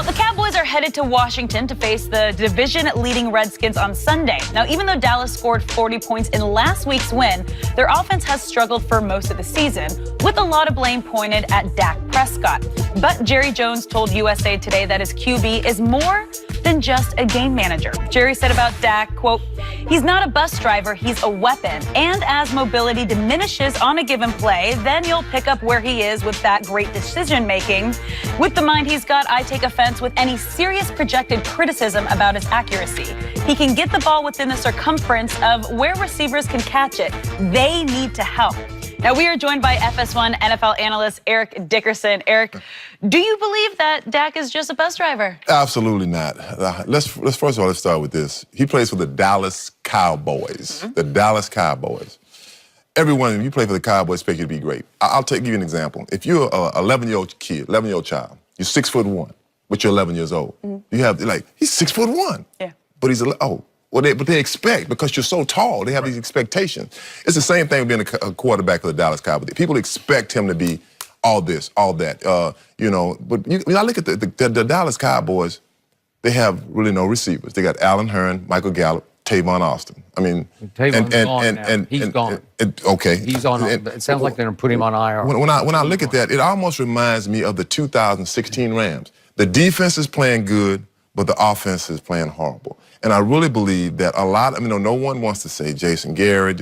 Well, the Cowboys are headed to Washington to face the division-leading Redskins on Sunday. Now, even though Dallas scored 40 points in last week's win, their offense has struggled for most of the season, with a lot of blame pointed at Dak Prescott. But Jerry Jones told USA Today that his QB is more than just a game manager. Jerry said about Dak, quote, "He's not a bus driver, he's a weapon. And as mobility diminishes on a given play, then you'll pick up where he is with that great decision-making. With the mind he's got, I take offense with any serious projected criticism about his accuracy. He can get the ball within the circumference of where receivers can catch it. They need to help." Now, we are joined by FS1 NFL analyst Eric Dickerson. Eric, do you believe that Dak is just a bus driver? Absolutely not. Let's first of all, let's start with this. He plays for the Dallas Cowboys. The Dallas Cowboys. Everyone, if you play for the Cowboys, expect you to be great. I'll give you an example. If you're an 11-year-old kid, 11-year-old child, you're 6'1", but you're 11 years old. You have, he's 6'1". Yeah. But he's, but they expect, because you're so tall, they have these expectations. It's the same thing with being a quarterback for the Dallas Cowboys. People expect him to be all this, all that, But when I look at the Dallas Cowboys, they have really no receivers. They got Allen Hurns, Michael Gallup, Tavon Austin. I mean, Tavon's gone now. He's gone. Okay. He's on. It sounds like they're going to put him on IR. When I look at that, it almost reminds me of the 2016 Rams. The defense is playing good, but the offense is playing horrible. And I really believe that no one wants to say Jason Garrett,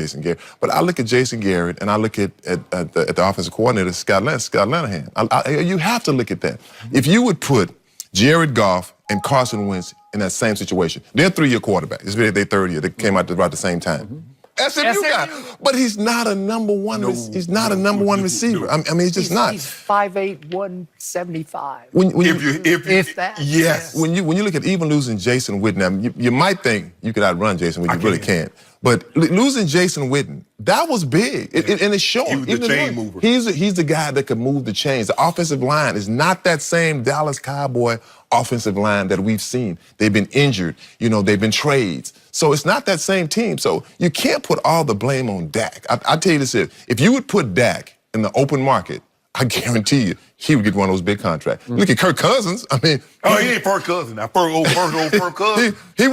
but I look at Jason Garrett and I look at the offensive coordinator, Scott Linehan. You have to look at that. If you would put Jared Goff and Carson Wentz in that same situation, they're 3-year quarterbacks. It's their third year. They came out about the same time. SMU guy, but he's not a number one. He's not a number one receiver. I mean, he's just not. He's 5'8", 175. If that. Yes. When you look at even losing Jason Witten, you might think you could outrun Jason Witten. You really can't. But losing Jason Witten, that was big, and it's showing. He was the chain mover. He's the guy that could move the chains. The offensive line is not that same Dallas Cowboy offensive line that we've seen. They've been injured. They've been trades. So it's not that same team. So you can't put all the blame on Dak. I tell you this, if you would put Dak in the open market, I guarantee you, he would get one of those big contracts. Look at Kirk Cousins. I mean, he ain't first cousin. Now, first cousin. he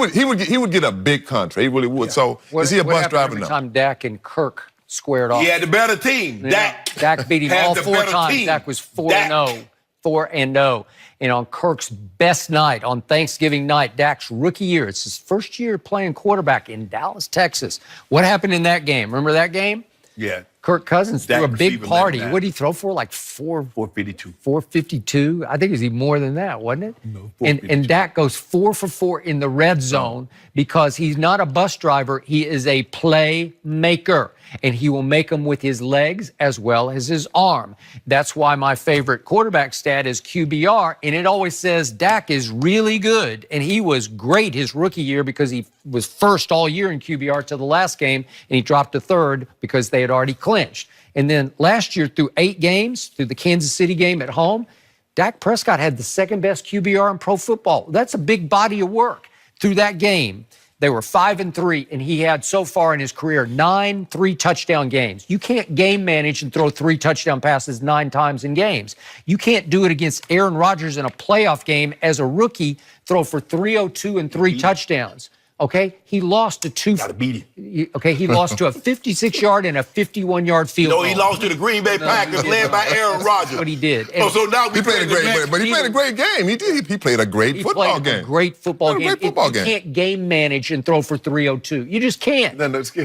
would get a big contract. He really would. Yeah. So is he a bus driver? Every time Dak and Kirk squared off. He had the better team. Dak beat him all 4 times. Team. Dak was 4-0. 4-0. And on Kirk's best night, on Thanksgiving night, Dak's rookie year, it's his first year playing quarterback in Dallas, Texas. What happened in that game? Remember that game? Yeah. Kirk Cousins threw a big party. What did he throw for? Like 452. 452? I think it was even more than that, wasn't it? No, and Dak goes 4 for 4 in the red zone because he's not a bus driver. He is a playmaker. And he will make them with his legs as well as his arm. That's why my favorite quarterback stat is QBR, and it always says Dak is really good, and he was great his rookie year because he was first all year in QBR till the last game, and he dropped to third because they had already clinched. And then last year, through 8 games, through the Kansas City game at home, Dak Prescott had the second best QBR in pro football. That's a big body of work through that game. They were 5-3, and he had so far in his career 9 3-touchdown games. You can't game manage and throw 3 touchdown passes 9 times in games. You can't do it against Aaron Rodgers in a playoff game as a rookie, throw for 302 and 3 touchdowns. Okay, he lost to two. Gotta beat it. Okay, he lost to a 56-yard and a 51-yard field goal. No, he lost to the Green Bay Packers, led by Aaron Rodgers. That's what he did. So now he played a great game, but he played a great game. He did. He played a great football game. A great football game. You can't game manage and throw for 302. You just can't.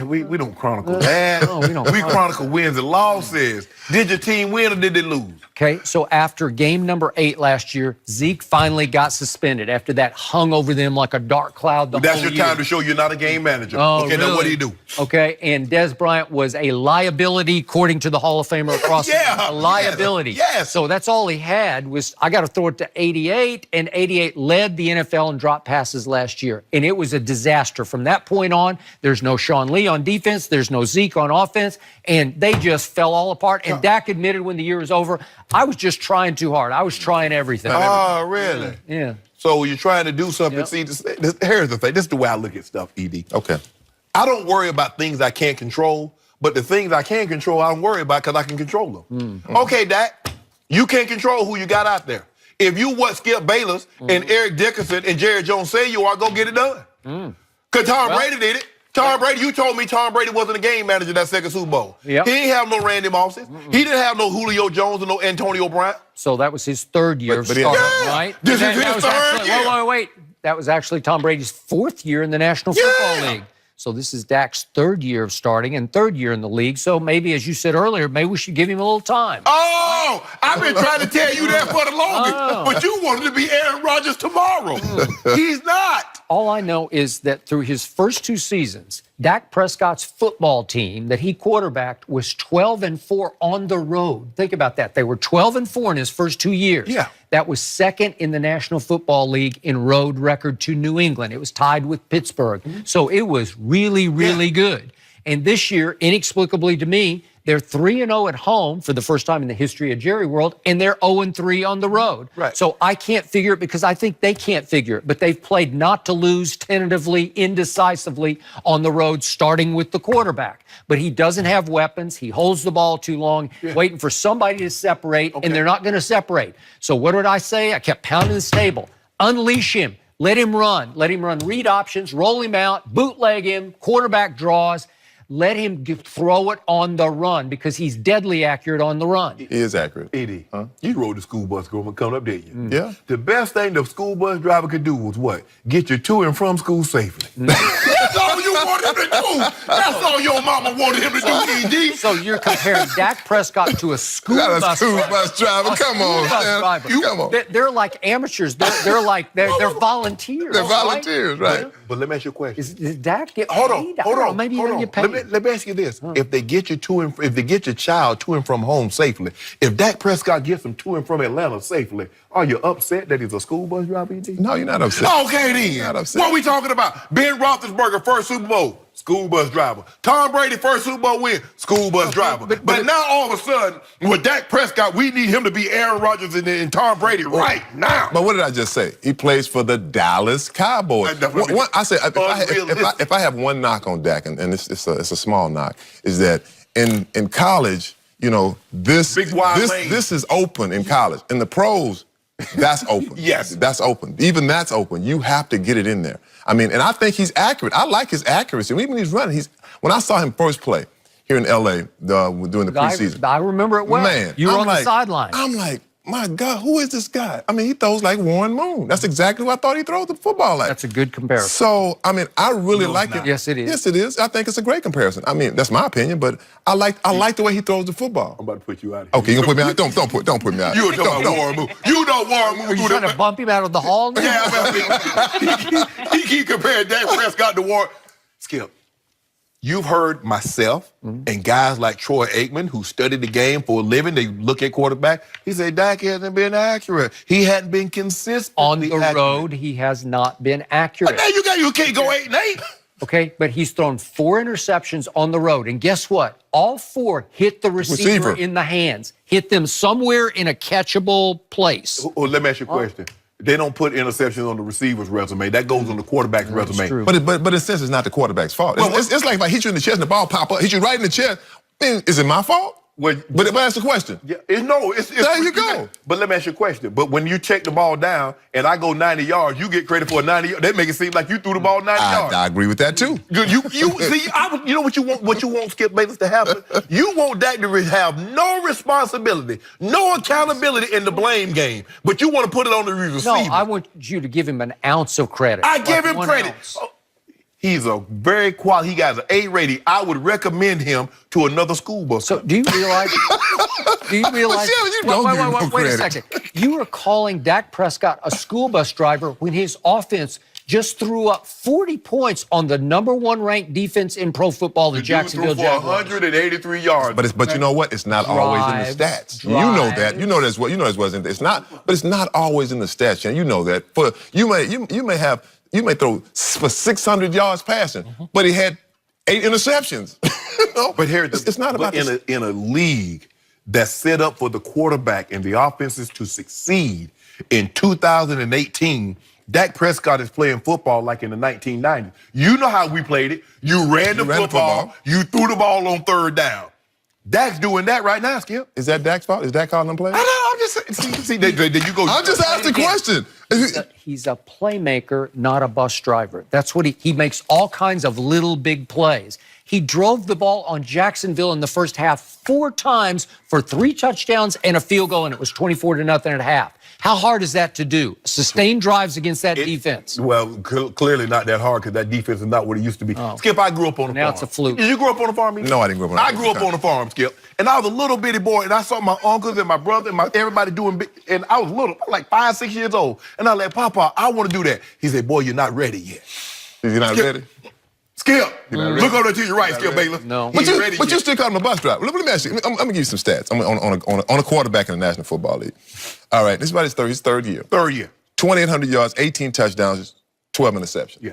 We don't chronicle that. No, we don't. We chronicle wins and losses. Did your team win or did they lose? Okay, so after game number 8 last year, Zeke finally got suspended. After that hung over them like a dark cloud the whole year. That's your time to show you're not a game manager. Oh, okay, really? now what do you do? Okay, and Des Bryant was a liability, according to the Hall of Famer across a liability. Yes. So that's all he had was, I got to throw it to 88, and 88 led the NFL in drop passes last year. And it was a disaster. From that point on, there's no Sean Lee on defense, there's no Zeke on offense, and they just fell all apart. And Dak admitted when the year was over, I was just trying too hard. I was trying everything. Oh, really? Yeah. So you're trying to do something. Yep. See, here's the thing. This is the way I look at stuff, ED. Okay. I don't worry about things I can't control, but the things I can control, I don't worry about because I can control them. Okay, Dak, you can't control who you got out there. If you what Skip Bayless and Eric Dickerson and Jerry Jones say you are, go get it done. Because Tom Brady did it. Tom Brady, you told me Tom Brady wasn't a game manager that second Super Bowl. Yep. He didn't have no Randy Mosses. He didn't have no Julio Jones and no Antonio Brown. So that was his third year of But starting, yeah. right? This And is that his was third actually- year. Wait. That was actually Tom Brady's fourth year in the National Football League. So this is Dak's third year of starting and third year in the league. So maybe, as you said earlier, maybe we should give him a little time. Oh, I've been trying to tell you that for the longest, but you wanted to be Aaron Rodgers tomorrow. He's not. All I know is that through his first two seasons, Dak Prescott's football team that he quarterbacked was 12-4 on the road. Think about that. They were 12-4 in his first 2 years. Yeah. That was second in the National Football League in road record to New England. It was tied with Pittsburgh. So it was really, really good. And this year, inexplicably to me, they're 3-0 at home for the first time in the history of Jerry World, and they're 0-3 on the road. Right. So I can't figure it because I think they can't figure it, but they've played not to lose tentatively, indecisively on the road, starting with the quarterback. But he doesn't have weapons. He holds the ball too long, waiting for somebody to separate, and they're not going to separate. So what did I say? I kept pounding this table. Unleash him. Let him run. Let him run read options, roll him out, bootleg him, quarterback draws. Let him throw it on the run because he's deadly accurate on the run. He is accurate. Eddie, you rode the school bus coming up, didn't you? Yeah. The best thing the school bus driver could do was what? Get you to and from school safely. That's all you wanted him to do. That's all your mama wanted him to do, ED. So you're comparing Dak Prescott to a school Not a bus school driver. bus driver. A Come school on, bus man. driver. Come on. They're like amateurs. They're volunteers. They're volunteers, right? But let me ask you a question. Is Dak get Hold paid? on, hold I don't know, on, maybe he hold doesn't on. get paid. Let me ask you this: if they get you if they get your child to and from home safely, if Dak Prescott gets him to and from Atlanta safely, are you upset that he's a school bus driver? ED? No, you're not upset. Okay, then. Not upset. What are we talking about? Ben Roethlisberger, first Super Bowl, school bus driver. Tom Brady, first Super Bowl win, school bus driver. But now all of a sudden, with Dak Prescott, we need him to be Aaron Rodgers and Tom Brady right now. But what did I just say? He plays for the Dallas Cowboys. I said if I have one knock on Dak, and it's a small knock, is that in college, you know, this is open in college. In the pros, that's open. Yes. That's open. Even that's open. You have to get it in there. I mean, and I think he's accurate. I like his accuracy. Even when he's running, when I saw him first play here in LA during the preseason. I remember it well. Man, you were on the sideline. I'm like, my God, who is this guy? I mean, he throws like Warren Moon. That's exactly what I thought he throws the football like. That's a good comparison. So, I mean, I really like it. Yes, it is. Yes, it is. I think it's a great comparison. I mean, that's my opinion, but I like the way he throws the football. I'm about to put you out of here. Okay, you gonna put me out? Don't put me out. You were talking about Warren Moon. You know Warren Moon. Are you trying to bump him out of the hall now? Yeah, I mean, he keep comparing Dak Prescott to Warren. Skip, you've heard myself and guys like Troy Aikman, who studied the game for a living, they look at quarterback. He said Dak hasn't been accurate. He hadn't been consistent. On the road, he has not been accurate. But now you can't go 8-8. Okay, but he's thrown 4 interceptions on the road. And guess what? All 4 hit the receiver in the hands, hit them somewhere in a catchable place. Well, let me ask you a question. They don't put interceptions on the receiver's resume. That goes on the quarterback's resume. True. But in a sense, it's not the quarterback's fault. It's like if I hit you in the chest and the ball pop up, hit you right in the chest. Man, is it my fault? But that's the question. Yeah, it's there you go. But let me ask you a question. But when you check the ball down and I go 90 yards, you get credit for a 90 yards. That make it seem like you threw the ball 90 yards. I agree with that too. You see, you know what you want Skip Bayless to happen? You want Dak to have no responsibility, no accountability in the blame game, but you want to put it on the receiver. No, I want you to give him an ounce of credit. I give him credit. Ounce. He's a very quality. He got an A rating. I would recommend him to another school bus. So do you realize? Wait a second. You are calling Dak Prescott a school bus driver when his offense just threw up 40 points on the #1 ranked defense in pro football, the Jacksonville Jaguars. 183 yards. But you know what? It's not always in the stats. You know that. You know that's what. You know that's wasn't. It's not. But it's not always in the stats. And you know that. For you may throw for 600 yards passing, but he had 8 interceptions. But here, it's not about in a league that's set up for the quarterback and the offenses to succeed. In 2018, Dak Prescott is playing football like in the 1990s. You know how we played it. You ran the football. You threw the ball on 3rd down. Dak's doing that right now, Skip. Is that Dak's fault? Is Dak calling them plays? I know. I'm just saying. See, then you go. I'm just asking the question. He's a playmaker, not a bus driver. That's what he makes all kinds of little big plays. He drove the ball on Jacksonville in the first half 4 times for 3 touchdowns and a field goal, and it was 24-0 at half. How hard is that to do? Sustained drives against that defense. Well, clearly not that hard because that defense is not what it used to be. Oh. Skip, I grew up on a farm. Now it's a fluke. Did you grow up on a farm? Either? No, I didn't grow up on a farm. I grew up on a farm, Skip. And I was a little bitty boy, and I saw my uncles and my brother and everybody doing big, and I was little, like 5, 6 years old. And I like, Papa, I want to do that. He said, boy, you're not ready yet. You're not ready? Skip, look over there to your right, Skip Bayless. No. But you still call him a bus driver. Let me ask you. I'm gonna give you some stats. I'm on a quarterback in the National Football League. All right, this is about his third year. 2,800 yards, 18 touchdowns, 12 interceptions. Yeah.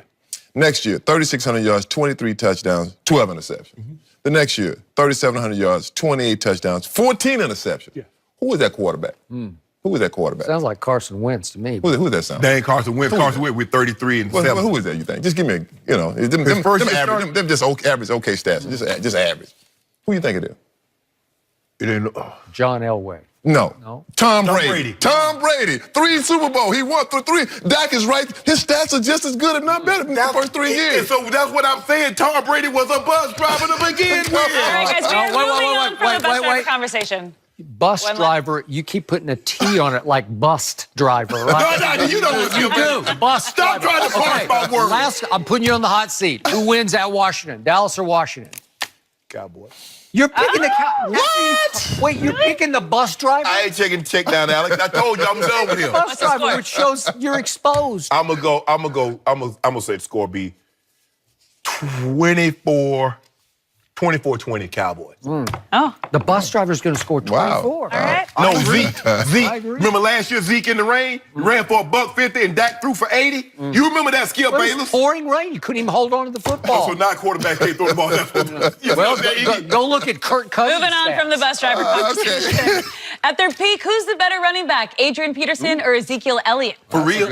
Next year, 3,600 yards, 23 touchdowns, 12 interceptions. The next year, 3,700 yards, 28 touchdowns, 14 interceptions. Yeah. Who was that quarterback? Who was that quarterback? Sounds like Carson Wentz to me. Who that sound? Dang, Carson Wentz. Carson Wentz with 33 and 7. Who is that, you think? Just give me them just average, okay stats. Just average. Who you think it is? It ain't, John Elway. No. Tom Brady. Brady. Tom Brady. 3 Super Bowl. He won 3. Dak is right. His stats are just as good, if not better, than the first 3 years. And so that's what I'm saying. Tom Brady was a bus driver to begin with. All right, guys, we're moving on from the bus driver wait. conversation. Bus driver, you keep putting a T on it like bust driver, right? No, you know what You do. Bus Stop driver. trying to parse my words. I'm putting you on the hot seat. Who wins at Washington, Dallas or Washington? Cowboys. You're picking the What? Wait, you're picking the bus driver? I ain't checking check down, Alex. I told you I'm done with him. Bus driver, which shows you're exposed. I'm gonna say the score be 24-20 Cowboys. Oh. The bus driver's going to score 24. Wow. All right. No, I agree. Zeke. I agree. Remember last year, Zeke in the rain ran for $150 and Dak threw for 80? You remember that, Skip Well, it was Bayless? pouring rain. You couldn't even hold on to the football. So now quarterbacks can't throw the ball. Well, go look at Kirk Cousins. Moving on from the bus driver conversation. At their peak, who's the better running back, Adrian Peterson or Ezekiel Elliott? For real?